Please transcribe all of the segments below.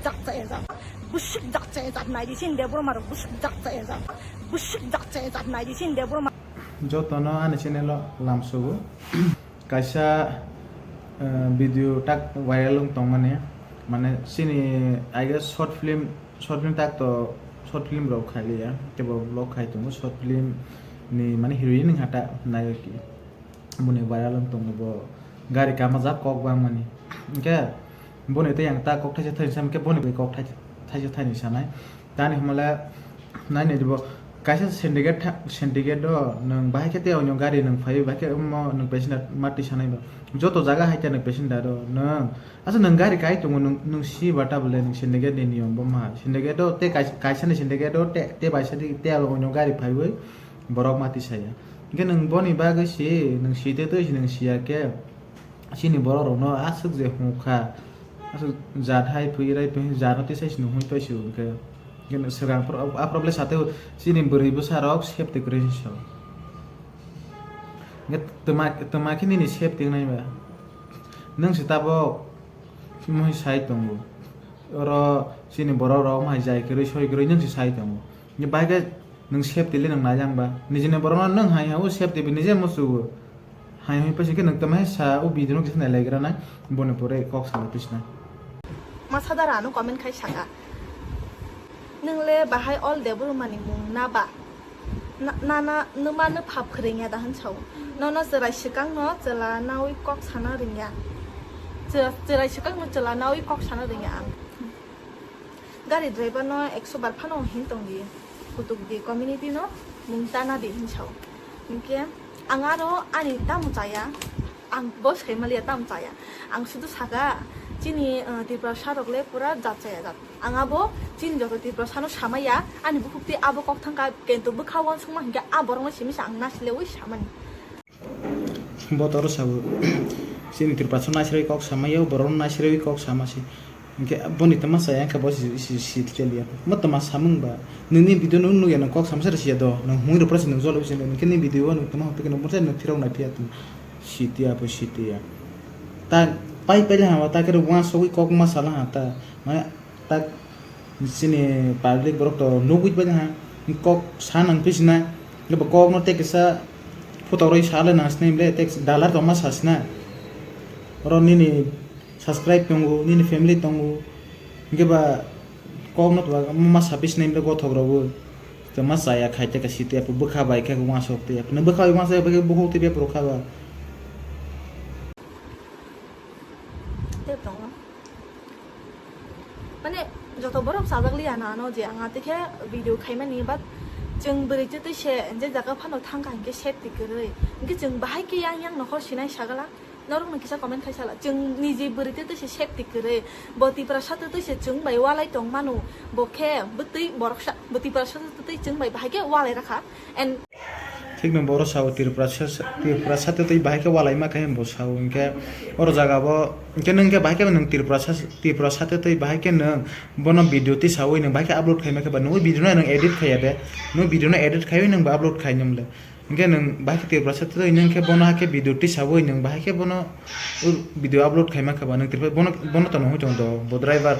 작자에서 무식 작자에서 나이신 대보로 말로 무식 작자에서 나이신 대보로 말 जो तनो आने channel लामसुगु kaisa video tak viral tong mane sini I guess short film tak to short film rok khali ya kebo vlog khai tongo short film ni mane heroine hata nayaki mune viral tong bo gari kama ja kok bang mani ke bone te yang ta kok thai thai sam ke bone be kok thai ni sanai tani hamala nai ne bo kaisa syndicate do nang bahai ke te onyo gari nang phai bahai ke mo nang patient mati sanai ba joto jaga haita nang patient do nang asa nang gari kai tongo nang si bata bole nang syndicate ni niyom bo ma syndicate do te kaisa ni syndicate do te baisa di te onyo gari phai we borok mati saya ke nang boni baga si nang si te to nang si ya ke sini borok no asuk je hukha asuk jathai phuirai phi janoti sai sinu hui paisu ke gen serang problem sate sini beribu sarok safety credential nget temaki ni safety nai ba nang sitabo moi sai tongo oro sini borok rok mai jai kre soi kre nang si sai tongo ni baga nang safety le nang najang ba nijine borok nang hai ha safety bi nije musu hai hai pasi ke nang tamai sa u bidino kisna legra na bone pore kok sa pisna masadara no comment khai saka nungle bahai all debur mani mung na ba na numa no phap khringa da han chau no no zerai shikang no jela nawi kok sana ringya zerai shikang no jela nawi kok sana ringya gari driver no 100 bar phano hin tong di kutuk di community no mung tana di hin chau mungkin angaro ani tam chaya ang bos khemalia tam chaya ang sudu saga chini tipra sharokle pura jachaya jat angabo chini joto tipra sano samaya ani bukti abo kok thangka kento bukhawan sungma hingga aborong simi sang nasle wi samani botor sabu sini tipra sano nasre kok samaya borong nasre wi kok samasi hingga boni tama saya ka bos si chelia matama samung ba nini video nu ya kok samsar sia do nang hui repres nang zolo sini kini video nu tama pe no porsa no tirau na pia tu sitia apa sitia ta pai pele ha ta kere wa so wi kok masala ha ta ma ta sini public borok to no wi ba ha kok sanang pisna le ba kok no te kesa photo roi sala na sne le te dollar to mas hasna ro ni subscribe tongu ni family tongu ge ba kok no to mas habis ne le go thogro bu to mas saya khai te ka site ap bukha bai ka wa so te ap ne bukha wa sa ba ke bu te be pro kha ba माने जतो बरफ साजगली आना no जे आंगा ते video खाइमानि बा जों बोरै जते से जे जागा फानो थांगा इनके सेफ्टी करे इनके जों बाहाय के yang नखर सिनाय सागला नरम किसा कमेन्ट खाइसाला जों निजे बोरै जते से सेफ्टी करे बति प्रसाद ते से जों बाय वालाय दं मानु बखे बतै बरखसा बति प्रसाद ते जों बाय बाहाय के वालाय राखा एन्ड ठीक न बरो साव तिरप्रसाद ते बाहाय के वालाय मा खाय बसाव इनके और जगह बो इनके नंगे बाहाय के नंग तिरप्रसाद ते बाहाय के न बनो वीडियो ति साव इन बाहाय के अपलोड खाय मा के नो वीडियो न एडिट खाय बे नो वीडियो न एडिट खाय नंग बा अपलोड खाय नमले इनके नंग बाहाय के तिरप्रसाद ते इन के बनो के वीडियो ति साव इन बाहाय के बनो वीडियो अपलोड खाय मा के नंग तिरप बनो त न हो जंदो बो driver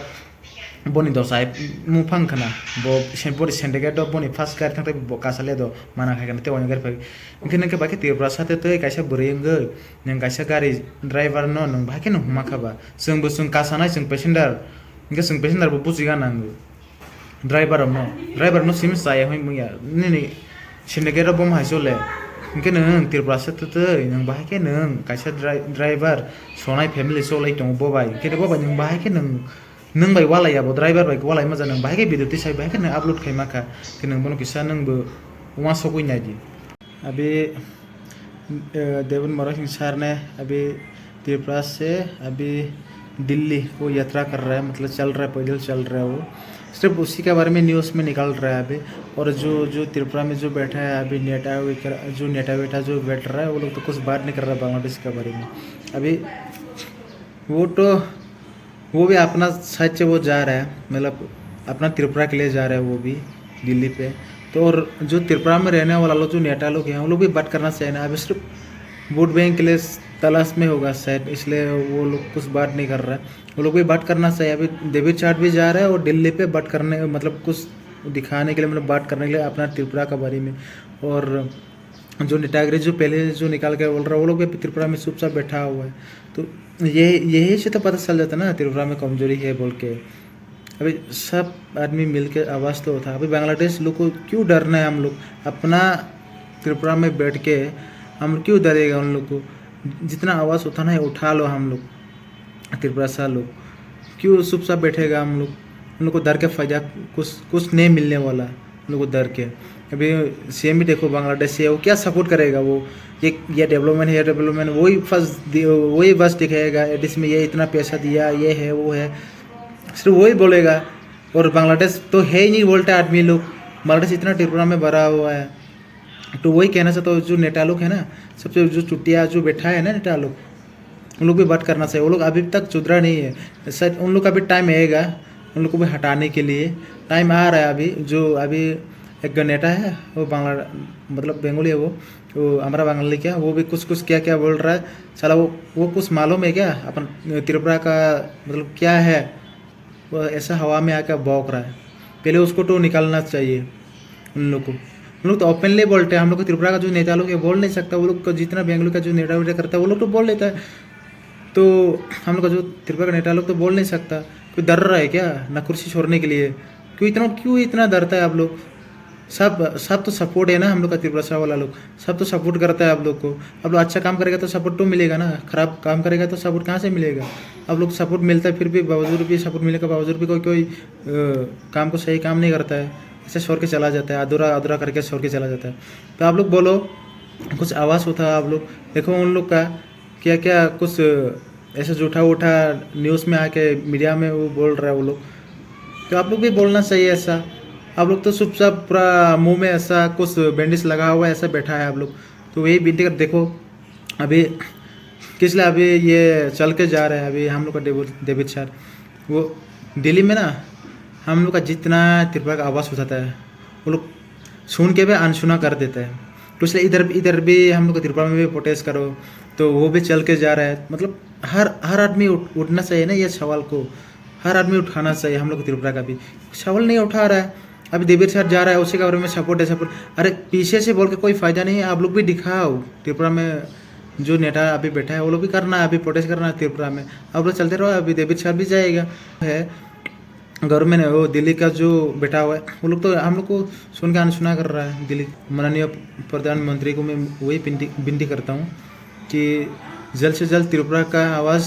boni do sai mu phang khana bo bori syndicate do boni fast car thang bo kasale do mana khai kan te wani gar phai inkene ke bake tirpra sate te kaisa boreng nang kaisa gari driver no nang bake no huma khaba sung bo sung kasana sung passenger inge sung passenger bo bujiga nang driver no sim sai hoi mu ya ni syndicate bom haisole inke nang tirpra sate te nang bake nang kaisa driver sonai family solai tong bo bai ke bo bai nang bake nang bai wala ya bo driver bai wala ma janang bai ke video ti sai bai ke na upload khai maka ke nang bono kisa nang bo wa so koi nai di अभी देवन मरो Singh sir ने अभी त्रिपुरा से अभी दिल्ली को यात्रा कर रहा है मतलब चल रहा है पैदल चल रहा है वो सिर्फ उसी के बारे में न्यूज़ में निकल रहा है अभी और जो त्रिपुरा में जो बैठा है अभी नेटा बेटा जो बैठ रहा है वो लोग तो कुछ बात नहीं कर रहा है बांग्लादेश के बारे में अभी वो भी अपना सच वो जा रहा है मतलब अपना त्रिपुरा के लिए जा रहा है वो भी दिल्ली पे तो और जो त्रिपुरा में रहने वाला लोग जो नेता लोग हैं वो लोग भी बात करना चाहिए ना अभी सिर्फ वोट बैंक के लिए तलाश में होगा शायद, इसलिए वो लोग कुछ बात नहीं कर रहा है। वो लोग भी बात करना चाहिए। अभी डेविड चार्ट भी जा रहा है और दिल्ली पे बात करने, मतलब कुछ दिखाने के लिए, मतलब बात करने के लिए अपना त्रिपुरा के बारे में। और जो नेतागिरी जो पहले जो निकाल के बोल रहा है, वो लोग भी त्रिपुरा में चुपचाप बैठा हुआ है। तो यही से तो पता चल जाता है ना त्रिपुरा में कमजोरी है बोल के। अभी सब आदमी मिल के आवाज़ तो उठा। अभी बांग्लादेश लोग को क्यों डरना है? हम लोग अपना त्रिपुरा में बैठ के हम लोग क्यों डरेगा उन लोग को? जितना आवाज़ उठाना है उठा लो। हम लोग त्रिपुरा से लोग क्यों चुपचाप बैठेगा? हम लोग उन लोग को डर के फायदा कुछ नहीं मिलने वाला। उन लोग को डर के अभी सीएम भी देखो बांग्लादेश से, वो क्या सपोर्ट करेगा? वो ये डेवलपमेंट है, ये डेवलपमेंट, वही बस दिखाएगा एडिस में ये इतना पैसा दिया, ये है वो है, सिर्फ वही बोलेगा। और बांग्लादेश तो है ही नहीं बोलते आदमी लोग। बांग्लादेश इतना त्रिपुरा में भरा हुआ है। तो वही कहना चाहता हूँ, जो नेता लोग है ना, सबसे जो चुटिया जो बैठा है ना नेता लोग, उन लोग भी बात करना चाहिए। वो लोग अभी तक सुधरा नहीं है शायद। उन लोग का भी टाइम आएगा, उन लोग को भी हटाने के लिए टाइम आ रहा है। अभी एक नेता है, वो मतलब बंगाली है, वो हमारा बंगाली क्या, वो भी कुछ क्या बोल रहा है साला। वो कुछ मालूम है क्या अपन त्रिपुरा का मतलब क्या है? वो ऐसा हवा में आकर भौंक रहा है। पहले उसको तो निकालना चाहिए उन लोग को। उन लोग तो ओपनली बोलते हैं। हम लोग को त्रिपुरा का जो नेता लोग है बोल नहीं सकता। वो लोग को जितना बेंगलुरु का जो नेता वेटा करता है वो लोग तो बोल लेता है। तो हम लोग का जो त्रिपुरा का नेता लोग तो बोल नहीं सकता। कोई डर रहा है क्या ना कुर्सी छोड़ने के लिए? क्यों इतना डरता है आप लोग? सब तो सपोर्ट है ना हम लोग का। त्रिपुरा वाला लोग सब तो सपोर्ट करता है आप लोग को। आप लोग अच्छा काम करेगा तो सपोर्ट तो मिलेगा ना, खराब काम करेगा तो सपोर्ट कहाँ से मिलेगा? आप लोग सपोर्ट मिलता है, फिर भी बावजूद भी सपोर्ट मिलने के बावजूद भी कोई काम को सही काम नहीं करता है, ऐसे छोड़ के चला जाता है, अधूरा करके छोड़ के चला जाता है। तो आप लोग बोलो, कुछ आवाज़ उठा। आप लोग देखो उन लोग का क्या कुछ ऐसा झूठा न्यूज़ में आके मीडिया में वो बोल रहा है वो लोग। तो आप लोग भी बोलना चाहिए ऐसा। आप लोग तो चुपचाप पूरा मुंह में ऐसा कुछ बैंडेज लगा हुआ है, ऐसा बैठा है आप लोग। तो वही विनती कर देखो। अभी किसलिए अभी ये चल के जा रहा है? अभी हम लोग का डेविड चार्ट वो दिल्ली में ना, हम लोग का जितना त्रिपुरा का आवाज़ उठाता है वो लोग सुन के भी अनसुना कर देता है। तो इसलिए इधर भी हम लोग को त्रिपुरा में भी प्रोटेस्ट करो। तो वो भी चल के जा रहा है। मतलब हर आदमी उठना चाहिए ना ये सवाल को। हर आदमी उठाना चाहिए। हम लोग त्रिपुरा का भी सवाल नहीं उठा रहा है। अभी डेविड चार्ट जा रहा है, उसी के बारे में सपोर्ट। अरे पीछे से बोल के कोई फ़ायदा नहीं है। आप लोग भी दिखाओ। त्रिपुरा में जो नेता अभी बैठा है वो लोग भी करना है, अभी प्रोटेस्ट करना है त्रिपुरा में। आप लोग चलते रहो। अभी डेविड चार्ट भी जाएगा है गवर्नमेंट है, वो दिल्ली का जो बैठा हुआ है वो लोग तो हम लोग को सुन के अनसुना कर रहा है। दिल्ली माननीय प्रधानमंत्री को मैं वही विनती करता हूँ कि जल्द से जल्द त्रिपुरा का आवाज़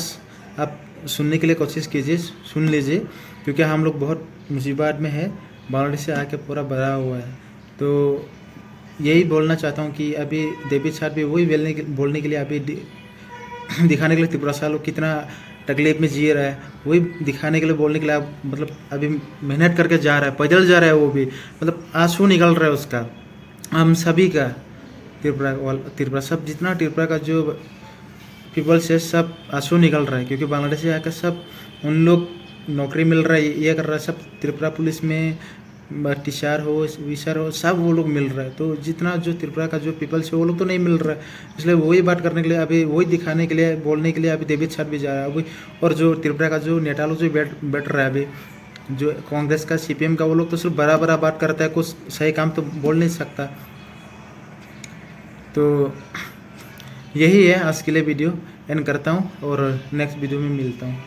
आप सुनने के लिए कोशिश कीजिए, सुन लीजिए, क्योंकि हम लोग बहुत मुसीबत में है। बांग्लादेश से आके पूरा भरा हुआ है। तो यही बोलना चाहता हूँ कि अभी डेविड चार्ट भी वही बोलने के लिए अभी दिखाने के लिए त्रिपुरा से लोग कितना तकलीफ में जी रहा है, वही दिखाने के लिए बोलने के लिए आप मतलब अभी मेहनत करके जा रहा है, पैदल जा रहा है। वो भी मतलब आंसू निकल रहा है उसका, हम सभी का। त्रिपुरा सब जितना त्रिपुरा का जो पीपल्स है सब आंसू निकल रहा है, क्योंकि बांग्लादेश से आकर सब उन लोग नौकरी मिल रहा है, ये कर रहा है। सब त्रिपुरा पुलिस में टीचर हो, विशर हो, सब वो लोग मिल रहा है। तो जितना जो त्रिपुरा का जो पीपल्स है वो लोग तो नहीं मिल रहा है। इसलिए वही बात करने के लिए अभी वही दिखाने के लिए बोलने के लिए अभी डेविड चार्ट भी जा रहा है अभी। और जो त्रिपुरा का जो नेता लोग जो बैठ रहा है अभी, जो कांग्रेस का सीपीएम का, वो लोग तो सिर्फ बड़ा बात करता है, कुछ सही काम तो बोल नहीं सकता। तो यही है आज के लिए वीडियो एंड करता हूँ और नेक्स्ट वीडियो में मिलता हूँ।